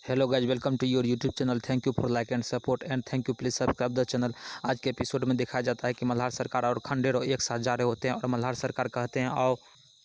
Hello guys, welcome to your YouTube channel. Thank you for like and support and thank you, please subscribe the channel. आज के episode में दिखाया जाता है कि मल्हार सरकार और खंडेराव एक साथ जा रहे होते हैं और मल्हार सरकार कहते हैं आओ,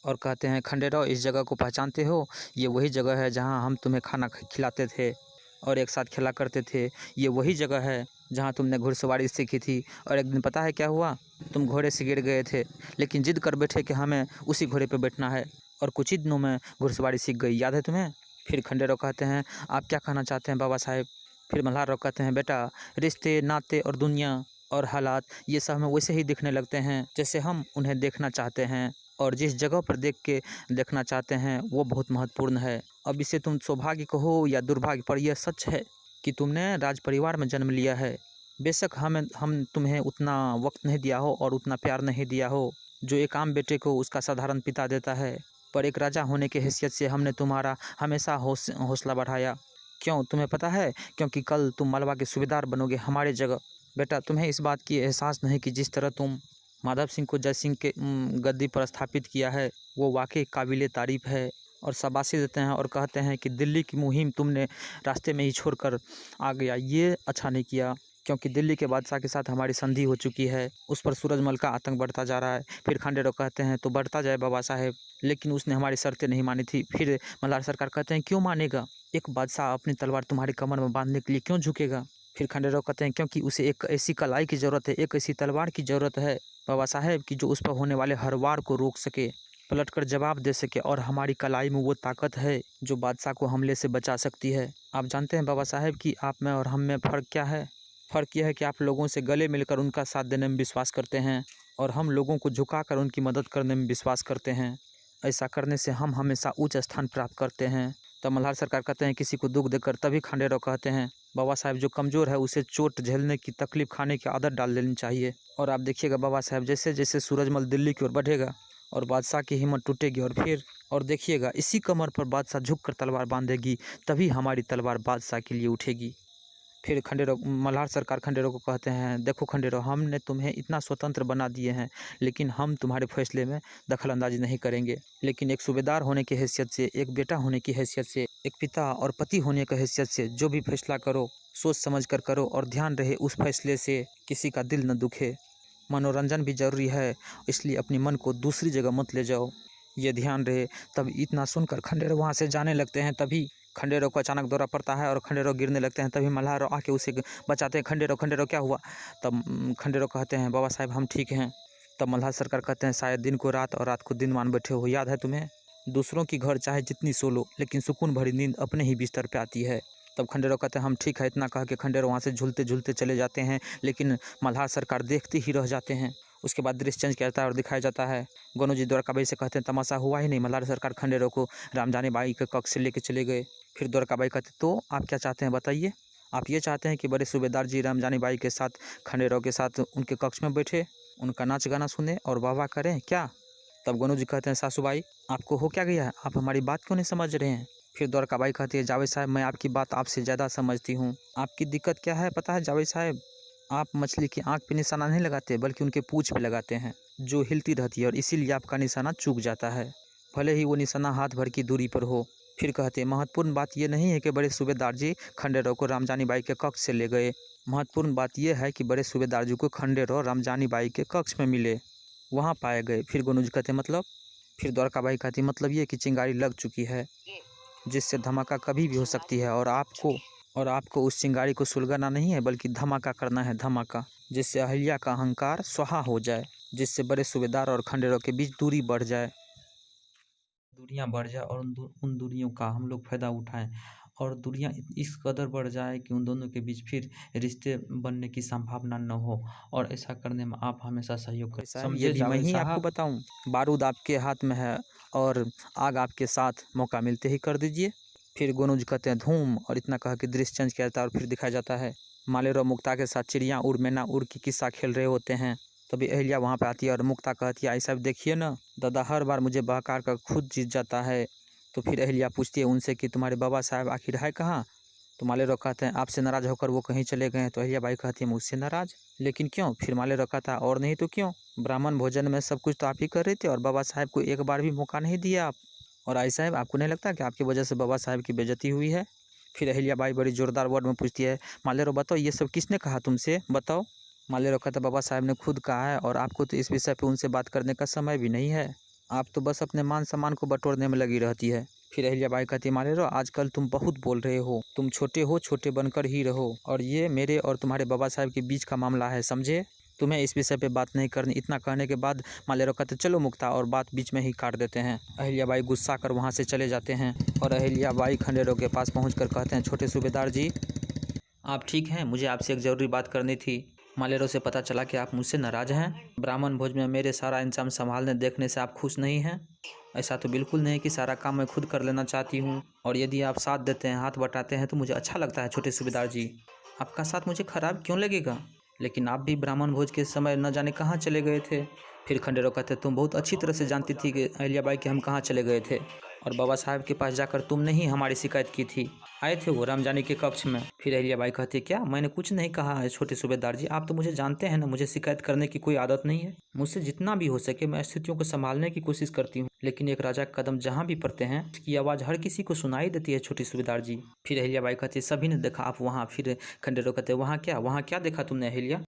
और कहते हैं खंडेराव इस जगह को पहचानते हो, ये वही जगह है जहां हम तुम्हें खाना खिलाते थे और एक साथ खेला करते थे। ये वही जगह है जहां तुमने घुड़सवारी सीखी थी। और एक दिन पता है क्या हुआ, तुम घोड़े से गिर गए थे लेकिन जिद कर बैठे कि हमें उसी घोड़े पर बैठना है और कुछ ही दिनों में घुड़सवारी सीख गई, याद है तुम्हें। फिर खंडेराव कहते हैं आप क्या कहना चाहते हैं बाबा साहेब। फिर मल्हार कहते हैं बेटा, रिश्ते नाते और दुनिया और हालात ये सब हमें वैसे ही दिखने लगते हैं जैसे हम उन्हें देखना चाहते हैं, और जिस जगह पर देख के देखना चाहते हैं वो बहुत महत्वपूर्ण है। अब इसे तुम सौभाग्य कहो या दुर्भाग्य, पर यह सच है कि तुमने राज परिवार में जन्म लिया है। बेशक हम तुम्हें उतना वक्त नहीं दिया हो और उतना प्यार नहीं दिया हो जो एक आम बेटे को उसका साधारण पिता देता है, पर एक राजा होने की हैसियत से हमने तुम्हारा हमेशा हौसला बढ़ाया। क्यों, तुम्हें पता है, क्योंकि कल तुम मालवा के सूबेदार बनोगे हमारे जगह। बेटा, तुम्हें इस बात की एहसास नहीं कि जिस तरह तुम माधव सिंह को जय सिंह के गद्दी पर स्थापित किया है वो वाकई काबिले तारीफ है। और शाबाशी देते हैं और कहते हैं कि दिल्ली की मुहिम तुमने रास्ते में ही छोड़कर आ गया, ये अच्छा नहीं किया, क्योंकि दिल्ली के बादशाह के साथ हमारी संधि हो चुकी है, उस पर सूरजमल का आतंक बढ़ता जा रहा है। फिर खंडेराव कहते हैं तो बढ़ता जाए बाबा साहेब, लेकिन उसने हमारी शर्तें नहीं मानी थी। फिर मल्हार सरकार कहते हैं क्यों मानेगा, एक बादशाह अपनी तलवार तुम्हारी कमर में बांधने के लिए क्यों झुकेगा। फिर खंडेराव कहते हैं क्योंकि उसे एक ऐसी कलाई की ज़रूरत है, एक ऐसी तलवार की ज़रूरत है बाबा साहेब की जो उस पर होने वाले हर वार को रोक सके, पलटकर जवाब दे सके, और हमारी कलाई में वो ताकत है जो बादशाह को हमले से बचा सकती है। आप जानते हैं बाबा साहेब कि आप में और हम में फ़र्क क्या है। फ़र्क यह है कि आप लोगों से गले मिलकर उनका साथ देने में विश्वास करते हैं और हम लोगों को झुकाकर उनकी मदद करने में विश्वास करते हैं। ऐसा करने से हम हमेशा उच्च स्थान प्राप्त करते हैं। तब मल्हार सरकार कहते हैं किसी को दुख देकर, तभी खंडेराव कहते हैं बाबा साहेब जो कमज़ोर है उसे चोट झेलने की, तकलीफ खाने की आदत डाल लेनी चाहिए। और आप देखिएगा बाबा साहेब, जैसे जैसे सूरजमल दिल्ली की ओर बढ़ेगा और बादशाह की हिम्मत टूटेगी, और देखिएगा इसी कमर पर बादशाह झुक कर तलवार बांधेगी, तभी हमारी तलवार बादशाह के लिए उठेगी। फिर खंडेराव मल्हार सरकार खंडेराव को कहते हैं देखो खंडेराव, हमने तुम्हें इतना स्वतंत्र बना दिए हैं लेकिन हम तुम्हारे फैसले में दखल अंदाजी नहीं करेंगे। लेकिन एक सूबेदार होने की हैसियत से, एक बेटा होने की हैसियत से, एक पिता और पति होने की हैसियत से जो भी फैसला करो सोच समझ कर करो, और ध्यान रहे उस फैसले से किसी का दिल न दुखे। मनोरंजन भी ज़रूरी है, इसलिए अपने मन को दूसरी जगह मत ले जाओ, ये ध्यान रहे। तब इतना सुनकर खंडेराव वहाँ से जाने लगते हैं। तभी खंडेराव को अचानक दौरा पड़ता है और खंडेराव गिरने लगते हैं। तभी मल्हार आके उसे बचाते हैं। खंडेराव खंडेराव क्या हुआ। तब खंडेराव कहते हैं बाबा साहेब हम ठीक हैं। तब मल्हार सरकार कहते हैं शायद दिन को रात और रात को दिन मान बैठे हो, याद है तुम्हें। दूसरों की घर चाहे जितनी सो लो, लेकिन सुकून भरी नींद अपने ही बिस्तर पे आती है। तब खंडेराव कहते हैं हम ठीक है। इतना कह के खंडेराव वहाँ से झूलते झूलते चले जाते हैं, लेकिन मल्हार सरकार देखते ही रह जाते हैं। उसके बाद दृश्य चेंज करता है और दिखाया जाता है गोनू जी द्वारकाबाई से कहते हैं तमाशा हुआ ही नहीं, मल्हार सरकार खंडेराव को रामजानी बाई के कक्ष से लेके चले गए। फिर द्वारकाबाई कहते तो आप क्या चाहते हैं बताइए। आप ये चाहते हैं कि बड़े सूबेदार जी रामजानी बाई के साथ खंडेराव के साथ उनके कक्ष में बैठे, उनका नाच गाना सुने और वाह वाह करें क्या। तब गोनू जी कहते हैं सासूबाई आपको हो क्या गया है, आप हमारी बात क्यों नहीं समझ रहे हैं। फिर द्वारकाबाई कहती है जावेद साहब मैं आपकी बात आपसे ज़्यादा समझती हूँ। आपकी दिक्कत क्या है पता है जावेद साहब, आप मछली की आँख पे निशाना नहीं लगाते बल्कि उनके पूँछ पे लगाते हैं जो हिलती रहती है, और इसीलिए आपका निशाना चूक जाता है, भले ही वो निशाना हाथ भर की दूरी पर हो। फिर कहते हैं महत्वपूर्ण बात यह नहीं है कि बड़े सूबेदार जी खंडेराव को रामजानी बाई के कक्ष से ले गए, महत्वपूर्ण बात यह है कि बड़े सूबेदार जी को खंडेराव रामजानी बाई के कक्ष में मिले, वहाँ पाए गए। फिर गोनू जी कहते मतलब। फिर द्वारकाबाई कहती मतलब ये कि चिंगारी लग चुकी है जिससे धमाका कभी भी हो सकती है, और आपको उस चिंगारी को सुलगाना नहीं है बल्कि धमाका करना है, धमाका, जिससे अहिल्या का अहंकार स्वाहा हो जाए, जिससे बड़े सूबेदार और खंडेराव के बीच दूरियां बढ़ जाए और उन दूरियों का हम लोग फ़ायदा उठाएं, और दूरियां इस कदर बढ़ जाए कि उन दोनों के बीच फिर रिश्ते बनने की संभावना न हो, और ऐसा करने में आप हमेशा सहयोग करें। समझे मैं ही आपको बताऊं, बारूद आपके हाथ में है और आग आपके साथ, मौका मिलते ही कर दीजिए। फिर गोनू जी कहते हैं धूम, और इतना कह के दृश्य चेंज किया जाता है और फिर दिखाया जाता है मालेरो मुक्ता के साथ चिड़िया उड़ मैना उड़ की किस्सा खेल रहे होते हैं। तभी अहिल्या वहाँ पे आती है और मुक्ता कहती है ऐसा देखिए ना दादा हर बार मुझे बहकार कर खुद जीत जाता है। तो फिर अहिल्या पूछती है उनसे कि तुम्हारे बाबा साहब आखिर है कहाँ। तो मालेरो कहते हैं आपसे नाराज़ होकर वो कहीं चले गए हैं। तो अहिल्या बाई कहती है मुझसे नाराज़, लेकिन क्यों। फिर मालेरो कहता है और नहीं तो क्यों, ब्राह्मण भोजन में सब कुछ तो आप ही कर रहे थे और बाबा साहब को एक बार भी मौका नहीं दिया आप। और आई साहब आपको नहीं लगता कि आपकी वजह से बाबा साहब की बेइज्जती हुई है। फिर अहिल्याबाई बड़ी जोरदार वर्ड में पूछती है, मालेरो बताओ ये सब किसने कहा तुमसे, बताओ। मालेरो कहता, बाबा साहब ने खुद कहा है और आपको तो इस विषय पे उनसे बात करने का समय भी नहीं है। आप तो बस अपने मान सम्मान को बटोरने में लगी रहती है। फिर अहिल्याबाई कहती, मालेरो आजकल तुम बहुत बोल रहे हो, तुम छोटे हो, छोटे बनकर ही रहो, और ये मेरे और तुम्हारे बाबा साहब के बीच का मामला है, समझे। तुम्हें इस विषय पे बात नहीं करनी। इतना कहने के बाद मालेरो कहते, चलो मुक्ता, और बात बीच में ही काट देते हैं। अहिल्याबाई गुस्सा कर वहाँ से चले जाते हैं और अहिल्याबाई खंडेरों के पास पहुँच कहते हैं, छोटे सूबेदार जी आप ठीक हैं, मुझे आपसे एक ज़रूरी बात करनी थी। मालेरो से पता चला कि आप मुझसे नाराज़ हैं। ब्राह्मण भोज में मेरे सारा इंतजाम संभालने देखने से आप खुश नहीं हैं। ऐसा तो बिल्कुल नहीं कि सारा काम मैं खुद कर लेना चाहती हूँ, और यदि आप साथ देते हैं, हाथ बटाते हैं तो मुझे अच्छा लगता है। छोटे सूबेदार जी आपका साथ मुझे ख़राब क्यों लगेगा, लेकिन आप भी ब्राह्मण भोज के समय न जाने कहाँ चले गए थे। फिर खंडेरो कहते, तुम बहुत अच्छी तरह से जानती थी कि अहिल्याबाई कि हम कहाँ चले गए थे, और बाबा साहब के पास जाकर तुमने ही हमारी शिकायत की थी। आए थे वो रामजानी के कक्ष में। फिर अहिल्याबाई कहती, क्या मैंने कुछ नहीं कहा है छोटे सूबेदार जी, आप तो मुझे जानते हैं ना, मुझे शिकायत करने की कोई आदत नहीं है। मुझसे जितना भी हो सके मैं स्थितियों को संभालने की कोशिश करती हूँ, लेकिन एक राजा का कदम जहाँ भी पड़ते हैं उसकी आवाज़ हर किसी को सुनाई देती है छोटी सूबेदार जी। फिर अहिल्याबाई कहती, सभी ने देखा आप वहाँ। फिर खंडेरो कहते, वहाँ क्या देखा तुमने अहिल्या,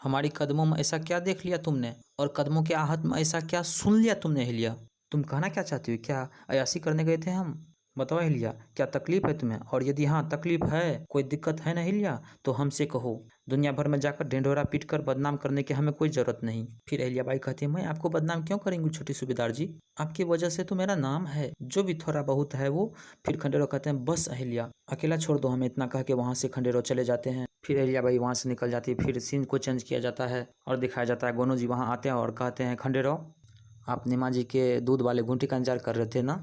हमारी कदमों में ऐसा क्या देख लिया तुमने, और कदमों के आहट में ऐसा क्या सुन लिया तुमने अहिल्या। तुम कहना क्या चाहती हो, क्या अयासी करने गए थे हम, बताओ अहिल्या, क्या तकलीफ़ है तुम्हें, और यदि हाँ तकलीफ़ है, कोई दिक्कत है ना अहिल्या, तो हमसे कहो। दुनिया भर में जाकर ढिंढोरा पीट कर बदनाम करने की हमें कोई ज़रूरत नहीं। फिर अहिल्याबाई कहती है, मैं आपको बदनाम क्यों करेंगी छोटी सूबेदार जी, आपकी वजह से तो मेरा नाम है, जो भी थोड़ा बहुत है वो। फिर खंडेरो कहते हैं, बस अहिल्या अकेला छोड़ दो हमें, इतना कह के वहाँ से खंडेरो चले जाते हैं। फिर अहिल्याबाई वहाँ से निकल जाती है। फिर सीन को चेंज किया जाता है और दिखाया जाता है गोनू जी वहाँ आते हैं और कहते हैं, खंडेरो आप नीमा जी के दूध वाले घूंटी का इंतजार कर रहे थे ना,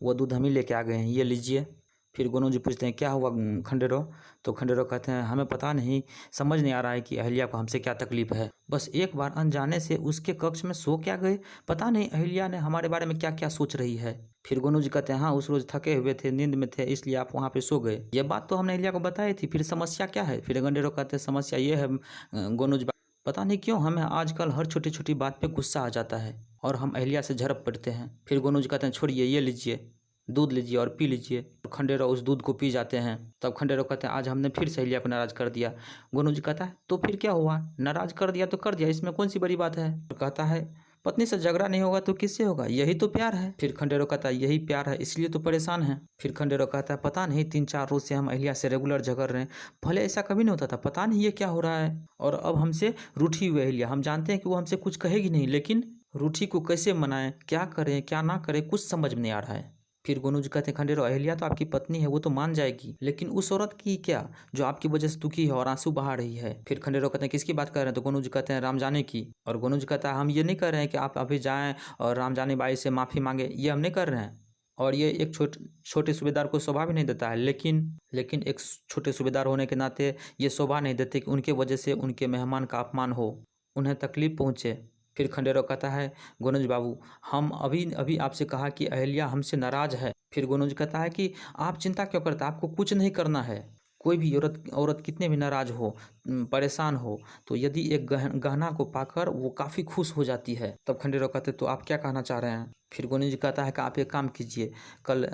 वो दूध हम ही लेके आ गए हैं, ये लीजिए। फिर गोनू जी पूछते हैं, क्या हुआ खंडेरो, तो खंडेरो कहते हैं, हमें पता नहीं, समझ नहीं आ रहा है कि अहिल्या को हमसे क्या तकलीफ़ है, बस एक बार अनजाने से उसके कक्ष में सो क्या गए, पता नहीं अहिल्या ने हमारे बारे में क्या क्या सोच रही है। फिर गोनू जी कहते हैं, हाँ उस रोज़ थके हुए थे, नींद में थे, इसलिए आप वहाँ पे सो गए, ये बात तो हमने अहिल्या को बताई थी, फिर समस्या क्या है। फिर खंडेरो कहते हैं, समस्या ये है गोनू जी, पता नहीं क्यों हमें आजकल हर छोटी छोटी बात पे गुस्सा आ जाता है और हम अहिल्या से झड़प पड़ते हैं। फिर गोनू जी कहते हैं, छोड़िए, ये लीजिए दूध लीजिए और पी लीजिए। खंडेरो उस दूध को पी जाते हैं। तब खंडेरो कहते हैं, आज हमने फिर से अहिल्या को नाराज़ कर दिया। गोनू जी कहता है, तो फिर क्या हुआ, नाराज़ कर दिया तो कर दिया, इसमें कौन सी बड़ी बात है। कहता है, पत्नी से झगड़ा नहीं होगा तो किससे होगा, यही तो प्यार है। फिर खंडेरो कहता है, यही प्यार है, इसलिए तो परेशान है। फिर खंडेरो कहता है, पता नहीं 3-4 रोज से हम अहिल्या से रेगुलर झगड़ रहे हैं, पहले ऐसा कभी नहीं होता था, पता नहीं ये क्या हो रहा है, और अब हमसे रूठी हुई अहिल्या, हम जानते हैं कि वो हमसे कुछ कहेगी नहीं, लेकिन रूठी को कैसे मनाएं, क्या करें क्या ना करें, कुछ समझ में नहीं आ रहा है। फिर गोनू जी कहते हैं, खंडेरो अहिल्या तो आपकी पत्नी है, वो तो मान जाएगी, लेकिन उस औरत की क्या जो आपकी वजह से दुखी है और आंसू बहा रही है। फिर खंडेरो कहते हैं, किसकी बात कर रहे हैं, तो गोनू जी कहते हैं, रामजाने की। और गोनू जी कहता है, हम ये नहीं कर रहे हैं कि आप अभी जाएं और रामजानी बाई से माफ़ी मांगे, ये हम नहीं कर रहे हैं, और ये एक छोटे सूबेदार को शोभा भी नहीं देता है, लेकिन एक छोटे सूबेदार होने के नाते ये शोभा नहीं देते कि उनके वजह से उनके मेहमान का अपमान हो, उन्हें तकलीफ पहुँचे। फिर खंडेरो कहता है, गोनूज बाबू हम अभी अभी आपसे कहा कि अहिल्या हमसे नाराज़ है। फिर गोनूज कहता है कि आप चिंता क्यों करते, आपको कुछ नहीं करना है। कोई भी औरत कितने भी नाराज़ हो, परेशान हो, तो यदि एक गहना को पाकर वो काफ़ी खुश हो जाती है। तब खंडेरो कहते, तो आप क्या कहना चाह रहे हैं। फिर गोनूज कहता है कि आप एक काम कीजिए, कल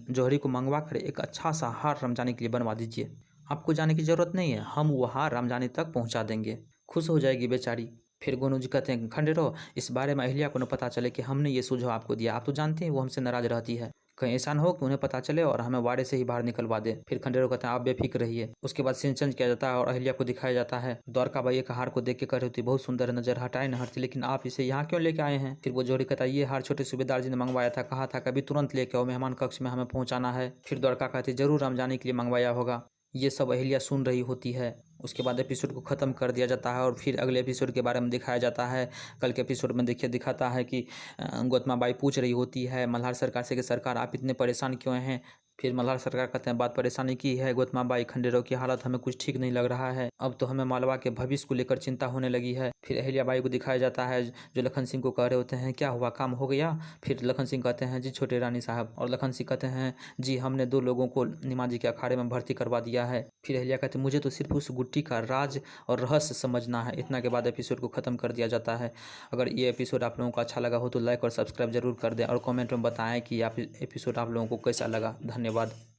जौहरी को मंगवा कर एक अच्छा सा हार रामजानी के लिए बनवा दीजिए, आपको जाने की ज़रूरत नहीं है, हम वो हार रामजानी तक पहुँचा देंगे, खुश हो जाएगी बेचारी। फिर गोनू जी कहते हैं, खंडेरो इस बारे में अहिल्या को न पता चले कि हमने ये सुझाव आपको दिया, आप तो जानते हैं वो हमसे नाराज़ रहती है, कहीं ऐसा न हो कि उन्हें पता चले और हमें वाड़े से ही बाहर निकलवा दे। फिर खंडेरो कहते हैं, आप बेफिक्र रहिए। उसके बाद सिंचन किया जाता है और अहिल्या को दिखाया जाता है। द्वारकाबाई एक हार को देख के कह रही होती, बहुत सुंदर नजर, हटाए न हटती, लेकिन आप इसे यहाँ क्यों लेके आए हैं। फिर वो जौहरी कहता है, ये हार छोटे सूबेदार जी ने मंगवाया था, कहा था कभी तुरंत लेके आओ, मेहमान कक्ष में हमें पहुँचाना है। फिर द्वारका कहती, जरूर रामजानी के लिए मंगवाया होगा। ये सब अहिल्या सुन रही होती है। उसके बाद एपिसोड को ख़त्म कर दिया जाता है और फिर अगले एपिसोड के बारे में दिखाया जाता है। कल के एपिसोड में देखिए दिखाता है कि गौतमा बाई पूछ रही होती है मल्हार सरकार से कि सरकार आप इतने परेशान क्यों हैं। फिर मल्हार सरकार कहते हैं, बात परेशानी की है गौतमा बाई, खंडेरों की हालत हमें कुछ ठीक नहीं लग रहा है, अब तो हमें मालवा के भविष्य को लेकर चिंता होने लगी है। फिर अहिल्या बाई को दिखाया जाता है जो लखन सिंह को कह रहे होते हैं, क्या हुआ, काम हो गया। फिर लखन सिंह कहते हैं, जी छोटे रानी साहब, और लखन सिंह कहते हैं, जी हमने 2 लोगों को नीमा जी के अखाड़े में भर्ती करवा दिया है। फिर अहिल्या कहते हैं, मुझे तो सिर्फ उस गुट्टी का राज और रहस्य समझना है। इतना के बाद एपिसोड को ख़त्म कर दिया जाता है। अगर ये एपिसोड आप लोगों को अच्छा लगा हो तो लाइक और सब्सक्राइब जरूर कर दें और कमेंट में बताएं कि आप एपिसोड आप लोगों को कैसा लगा। धन्यवाद।